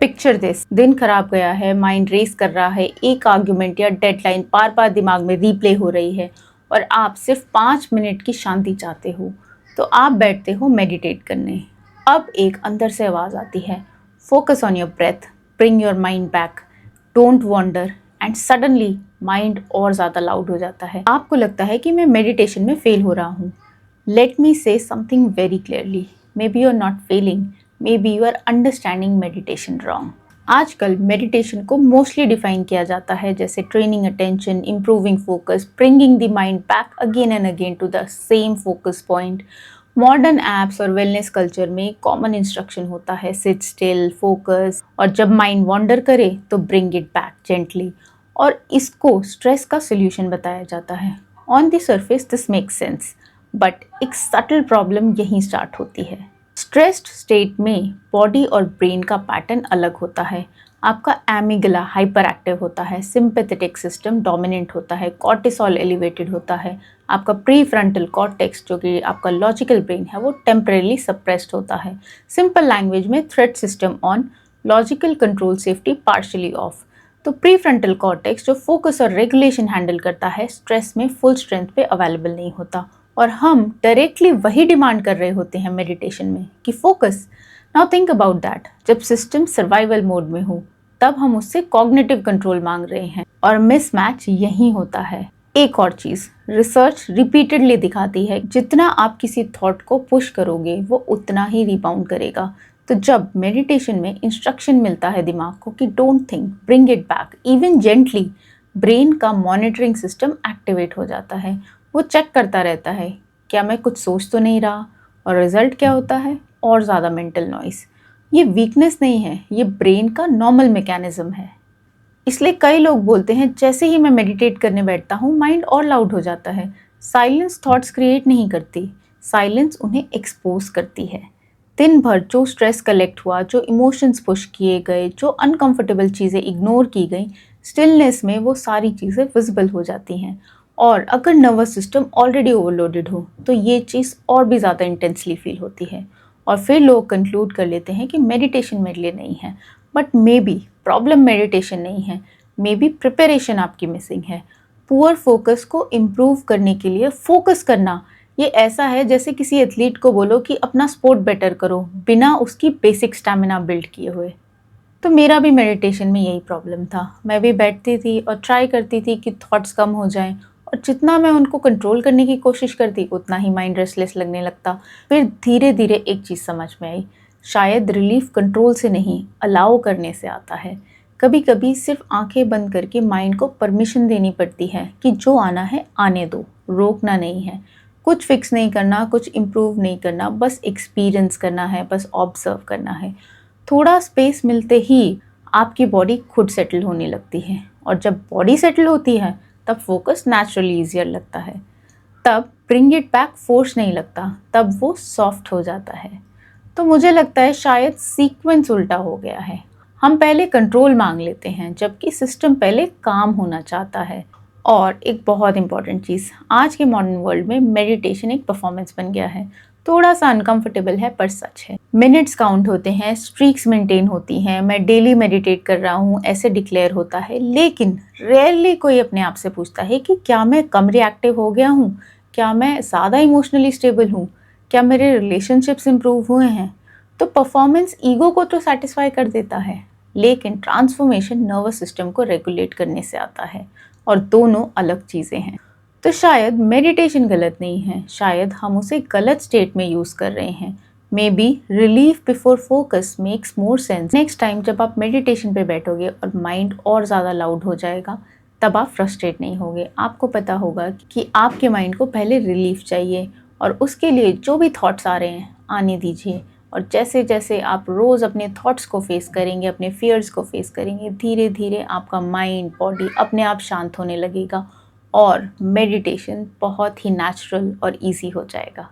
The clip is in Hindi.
पिक्चर दिस, दिन खराब गया है, माइंड रेस कर रहा है, एक आर्ग्यूमेंट या डेडलाइन बार बार दिमाग में रीप्ले हो रही है और आप सिर्फ 5 मिनट की शांति चाहते हो, तो आप बैठते हो मेडिटेट करने। अब एक अंदर से आवाज़ आती है, focus on your breath, bring your mind back, don't wander, and suddenly mind और ज़्यादा लाउड हो जाता है। आपको लगता है कि मैं मेडिटेशन में फेल हो रहा हूँ। Let me say something very clearly, maybe you are not failing, maybe you are understanding meditation wrong. आजकल मेडिटेशन को मोस्टली डिफाइन किया जाता है जैसे training attention, improving focus, bringing the mind back again and again to the same focus point. Modern apps और वेलनेस कल्चर में कॉमन इंस्ट्रक्शन होता है सिट स्टिल, फोकस, और जब माइंड वॉन्डर करे तो ब्रिंग इट बैक जेंटली, और इसको स्ट्रेस का सोल्यूशन बताया जाता है। On the surface this makes sense, but एक सटल प्रॉब्लम यहीं स्टार्ट होती है। स्ट्रेस्ड स्टेट में बॉडी और ब्रेन का पैटर्न अलग होता है। आपका एमिगला हाइपर एक्टिव होता है, सिंपैथेटिक सिस्टम डोमिनेंट होता है, कॉर्टिसोल एलिवेटेड होता है, आपका प्री फ्रंटल कॉर्टेक्स जो कि आपका लॉजिकल ब्रेन है वो टेम्परेली सप्रेस्ड होता है। सिंपल लैंग्वेज में threat system on, logical control safety partially of. तो प्री फ्रंटल कॉर्टेक्स जो फोकस और रेगुलेशन हैंडल करता है, स्ट्रेस में फुल स्ट्रेंथ पे अवेलेबल नहीं होता, और हम डायरेक्टली वही डिमांड कर रहे होते हैं मेडिटेशन में कि focus. Now think about that, जब सिस्टम सर्वाइवल मोड में हो तब हम उससे कॉग्निटिव कंट्रोल मांग रहे हैं, और मिसमैच यही होता है। एक और चीज़ रिसर्च रिपीटेडली दिखाती है, जितना आप किसी थॉट को पुश करोगे वो उतना ही रिबाउंड करेगा। तो जब मेडिटेशन में इंस्ट्रक्शन मिलता है दिमाग को कि don't think, bring it back even gently, brain का मॉनिटरिंग सिस्टम एक्टिवेट हो जाता है। वो चेक करता रहता है क्या मैं कुछ सोच तो नहीं रहा, और रिजल्ट क्या होता है, और ज़्यादा मेंटल नॉइस। ये वीकनेस नहीं है, ये ब्रेन का नॉर्मल मैकेनिज्म है। इसलिए कई लोग बोलते हैं जैसे ही मैं मेडिटेट करने बैठता हूँ माइंड और लाउड हो जाता है। साइलेंस थॉट्स क्रिएट नहीं करती, साइलेंस उन्हें एक्सपोज करती है। दिन भर जो स्ट्रेस कलेक्ट हुआ, जो इमोशंस पुश किए गए, जो अनकंफर्टेबल चीज़ें इग्नोर की गई, स्टिलनेस में वो सारी चीज़ें विजिबल हो जाती हैं। और अगर नर्वस सिस्टम ऑलरेडी ओवरलोडेड हो तो ये चीज़ और भी ज़्यादा इंटेंसली फील होती है, और फिर लोग कंक्लूड कर लेते हैं कि मेडिटेशन मेरे लिए नहीं है। But may be problem meditation नहीं है, मे बी प्रिपरेशन आपकी मिसिंग है। पुअर फोकस को इम्प्रूव करने के लिए फोकस करना ये ऐसा है जैसे किसी एथलीट को बोलो कि अपना स्पोर्ट बेटर करो बिना उसकी बेसिक स्टैमिना बिल्ड किए हुए। तो मेरा भी मेडिटेशन में यही प्रॉब्लम था। मैं भी बैठती थी और ट्राई करती थी कि थॉट्स कम हो जाएं, और जितना मैं उनको कंट्रोल करने की कोशिश करती उतना ही माइंड रेस्टलेस लगने लगता। फिर धीरे धीरे एक चीज़ समझ में आई, शायद रिलीफ कंट्रोल से नहीं, अलाउ करने से आता है। कभी कभी सिर्फ आंखें बंद करके माइंड को परमिशन देनी पड़ती है कि जो आना है आने दो, रोकना नहीं है। कुछ फिक्स नहीं करना, कुछ इम्प्रूव नहीं करना, बस एक्सपीरियंस करना है, बस ऑब्जर्व करना है। थोड़ा स्पेस मिलते ही आपकी बॉडी खुद सेटल होने लगती है, और जब बॉडी सेटल होती है तब फोकस नेचुरली ईजियर लगता है। तब ब्रिंग इट बैक फोर्स नहीं लगता, तब वो सॉफ्ट हो जाता है। तो मुझे लगता है शायद सीक्वेंस उल्टा हो गया है। हम पहले कंट्रोल मांग लेते हैं जबकि सिस्टम पहले काम होना चाहता है। और एक बहुत इंपॉर्टेंट चीज़, आज के मॉडर्न वर्ल्ड में मेडिटेशन एक परफॉर्मेंस बन गया है। थोड़ा सा अनकंफर्टेबल है पर सच है। मिनट्स काउंट होते हैं, स्ट्रीक्स मेंटेन होती हैं, मैं डेली मेडिटेट कर रहा हूँ ऐसे डिक्लेयर होता है, लेकिन रेयरली कोई अपने आप से पूछता है कि क्या मैं कम रिएक्टिव हो गया हूँ, क्या मैं ज़्यादा इमोशनली स्टेबल हूँ, क्या मेरे रिलेशनशिप्स इंप्रूव हुए हैं। तो परफॉर्मेंस ईगो को तो सेटिस्फाई कर देता है, लेकिन ट्रांसफॉर्मेशन नर्वस सिस्टम को रेगुलेट करने से आता है, और दोनों अलग चीज़ें हैं। तो शायद मेडिटेशन गलत नहीं है, शायद हम उसे गलत स्टेट में यूज़ कर रहे हैं। May be relief before focus makes more sense. Next time जब आप मेडिटेशन पे बैठोगे और माइंड और ज़्यादा लाउड हो जाएगा, तब आप फ्रस्ट्रेट नहीं होगे। आपको पता होगा कि आपके माइंड को पहले रिलीफ चाहिए, और उसके लिए जो भी थॉट्स आ रहे हैं आने दीजिए। और जैसे जैसे आप रोज़ अपने थॉट्स को फेस करेंगे, अपने फियर्स को फेस करेंगे, धीरे धीरे आपका माइंड, बॉडी अपने आप शांत होने लगेगा, और मेडिटेशन बहुत ही नेचुरल और इजी हो जाएगा।